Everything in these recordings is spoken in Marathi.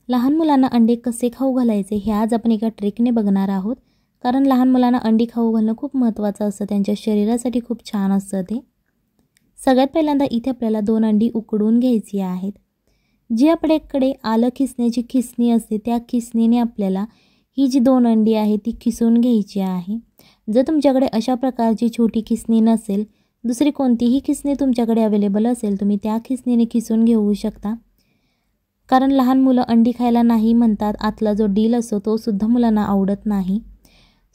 लहान मुलांना अंडे कसे खाऊ घालायचे हे आज आपण एका ट्रिकने बघणार आहोत। कारण लहान मुलांना अंडी खाऊ घालणं खूप महत्त्वाचं असतं, त्यांच्या शरीरासाठी खूप छान असतं ते। सगळ्यात पहिल्यांदा इथे आपल्याला 2 अंडी उकडून घ्यायची आहेत। जी आपल्याकडे आलं खिसण्याची खिसणी असते त्या खिसणीने आपल्याला ही जी 2 अंडी आहे ती खिसून घ्यायची आहे। जर तुमच्याकडे अशा प्रकारची छोटी खिसणी नसेल, दुसरी कोणतीही खिसणी तुमच्याकडे अवेलेबल असेल, तुम्ही त्या खिसणीने खिसून घेऊ शकता। कारण लहान मुलं अंडी खायला नाही म्हणतात, आतला जो डील असतो तो सुद्धा मुलांना आवडत नाही।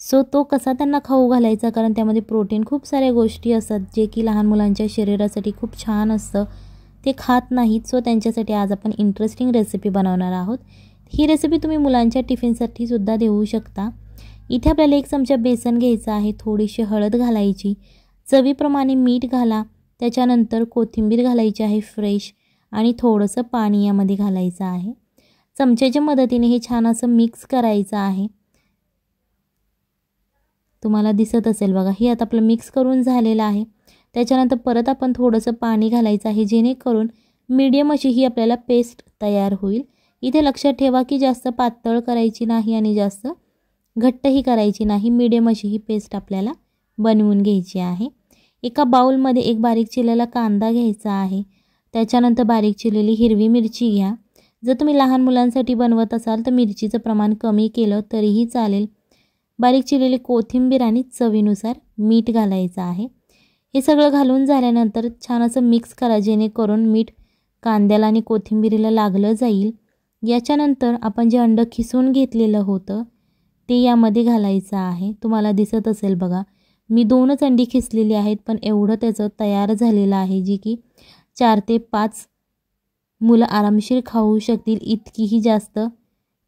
सो तो कसा त्यांना खाऊ घालायचा, कारण त्यामध्ये प्रोटीन खूप साऱ्या गोष्टी असतात जे की लहान मुलांच्या शरीरासाठी खूप छान असतं, ते खात नाहीत। सो त्यांच्यासाठी आज आपण इंटरेस्टिंग रेसिपी बनवणार आहोत। ही रेसिपी तुम्ही मुलांच्या टिफिनसाठी सुद्धा देऊ शकता। इथे आपल्याला 1 चमचा बेसन घ्यायचा आहे, थोडीशी हळद घालायची, चवीप्रमाणे मीठ घाला, त्याच्यानंतर कोथिंबीर घालायची आहे फ्रेश आणि थोडंसं पाणी यामध्ये घालायचं आहे। चमच्याच्या मदतीने हे छान असं मिक्स करायचं आहे। तुम्हाला दिसत असेल बघा, हे आता आपलं मिक्स करून झालेलं आहे। त्याच्यानंतर परत आपण थोडंसं पाणी घालायचं आहे, जेणेकरून मीडियम अशी ही आपल्याला पेस्ट तयार होईल। इथे लक्षात ठेवा की जास्त पातळ करायची नाही आणि जास्त घट्टही करायची नाही, मीडियम अशी ही पेस्ट आपल्याला बनवून घ्यायची आहे। एका बाउलमध्ये 1 बारीक चिरलेला कांदा घ्यायचा आहे, त्याच्यानंतर बारीक चिरलेली हिरवी मिरची घ्या। जर तुम्ही लहान मुलांसाठी बनवत असाल तर मिरचीचं प्रमाण कमी केलं तरीही चालेल। बारीक चिरलेली कोथिंबीर आणि चवीनुसार मीठ घालायचं आहे। हे सगळं घालून झाल्यानंतर छान असं मिक्स करा, जेणेकरून मीठ कांद्याला आणि कोथिंबीरीला लागलं जाईल। याच्यानंतर आपण जे अंड खिसून घेतलेलं होतं ते यामध्ये घालायचं आहे। तुम्हाला दिसत असेल बघा, मी 2च अंडी खिसलेली आहेत, पण एवढं त्याचं तयार झालेलं आहे जी की 4 ते 5 मुलं आरामशीर खाऊ शकतील, इतकीही जास्त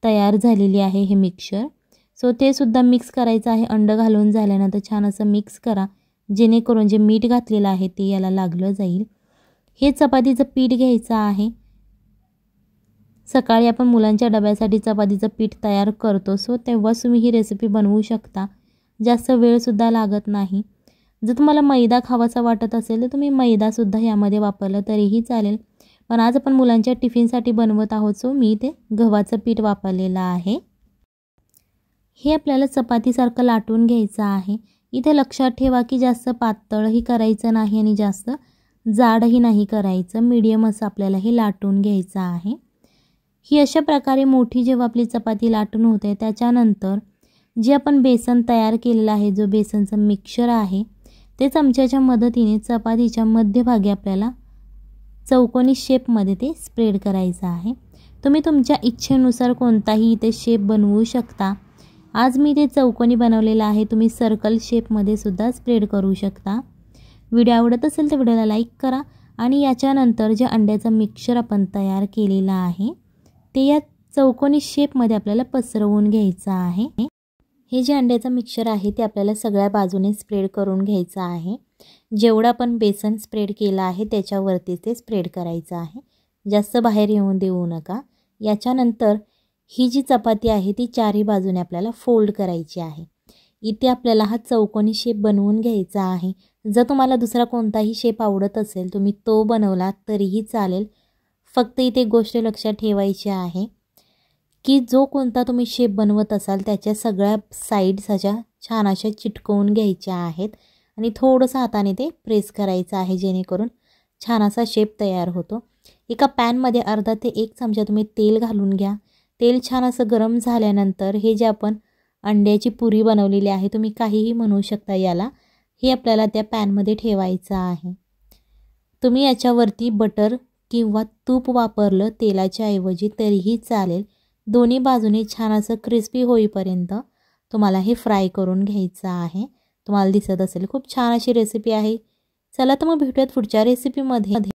तयार झालेली आहे हे मिक्सचर। सो ते सुद्धा मिक्स करायचं आहे। अंड घालून झाल्यानंतर छान असं मिक्स करा, जेणेकरून जे मीठ घातलेलं आहे ते याला लागलं जाईल। हे चपातीचं पीठ घ्यायचं आहे। सकाळी आपण मुलांच्या डब्यासाठी चपातीचं पीठ तयार करतो, सो तेव्हाच तुम्ही ही रेसिपी बनवू शकता, जास्त वेळ सुद्धा लागत नाही। जर तुम्हाला मैदा खावासा वाटत असेल तर तुम्ही मैदासुद्धा यामध्ये वापरलं तरीही चालेल, पण आज आपण मुलांच्या टिफिनसाठी बनवत आहोत, सो मी ते गव्हाचं पीठ वापरलेलं आहे। हे आपल्याला चपातीसारखं लाटून घ्यायचं आहे। इथे लक्षात ठेवा की जास्त पातळही करायचं नाही आणि जास्त जाडही नाही करायचं, मीडियम असं आपल्याला हे लाटून घ्यायचं आहे। ही अशा प्रकारे मोठी जेव्हा आपली चपाती लाटून होते, त्याच्यानंतर जे आपण बेसन तयार केलेलं आहे, जो बेसनचं मिक्सचर आहे, ते चमच्याच्या मदतीने चपातीच्या मध्यभागी आपल्याला चौकोनी शेपमध्ये ते स्प्रेड करायचं आहे। तुम्ही तुमच्या इच्छेनुसार कोणताही इथे शेप बनवू शकता। आज मी ते चौकोनी बनवलेला आहे, तुम्ही सर्कल शेपमध्ये सुद्धा स्प्रेड करू शकता। व्हिडिओ आवडत असेल तर व्हिडिओला लाईक करा आणि याच्यानंतर जे अंड्याचं मिक्सचर आपण तयार केलेलं आहे ते या चौकोनी शेपमध्ये आपल्याला पसरवून घ्यायचं आहे। हे जे अंड्याचं मिक्सचर आहे ते आपल्याला सगळ्या बाजूने स्प्रेड करून घ्यायचं आहे। जेवढं आपण बेसन स्प्रेड केलं आहे त्याच्यावरती ते स्प्रेड करायचं आहे, जास्त बाहेर येऊन देऊ नका। याच्यानंतर ही जी चपाती आहे ती 4ही बाजूने आपल्याला फोल्ड करायची आहे। इथे आपल्याला हा चौकोनी शेप बनवून घ्यायचा आहे। जर तुम्हाला दुसरा कोणताही शेप आवडत असेल तुम्ही तो बनवला तरीही चालेल, फक्त इथे गोष्ट लक्षात ठेवायची आहे की जो कोणता तुम्ही शेप बनवत असाल त्याच्या सगळ्या साईड्स अशा छान अशा चिटकवून घ्यायच्या आहेत आणि थोडंसं हाताने ते प्रेस करायचं आहे, जेणेकरून छान असा शेप तयार होतो। एका पॅनमध्ये अर्धा ते 1 चमचा तुम्ही तेल घालून घ्या। तेल छान असं गरम झाल्यानंतर हे जे आपण अंड्याची पुरी बनवलेली आहे, तुम्ही काहीही म्हणू शकता याला, हे आपल्याला त्या पॅनमध्ये ठेवायचं आहे। तुम्ही याच्यावरती बटर किंवा तूप वापरलं तेलाच्या ऐवजी तरीही चालेल। दोन्ही बाजूने छान असं क्रिस्पी होईपर्यंत तुम्हाला हे फ्राय करून घ्यायचं आहे। तुम्हाला दिसत असेल खूप छान अशी रेसिपी आहे। चला तर मग भेटूयात पुढच्या रेसिपीमध्ये।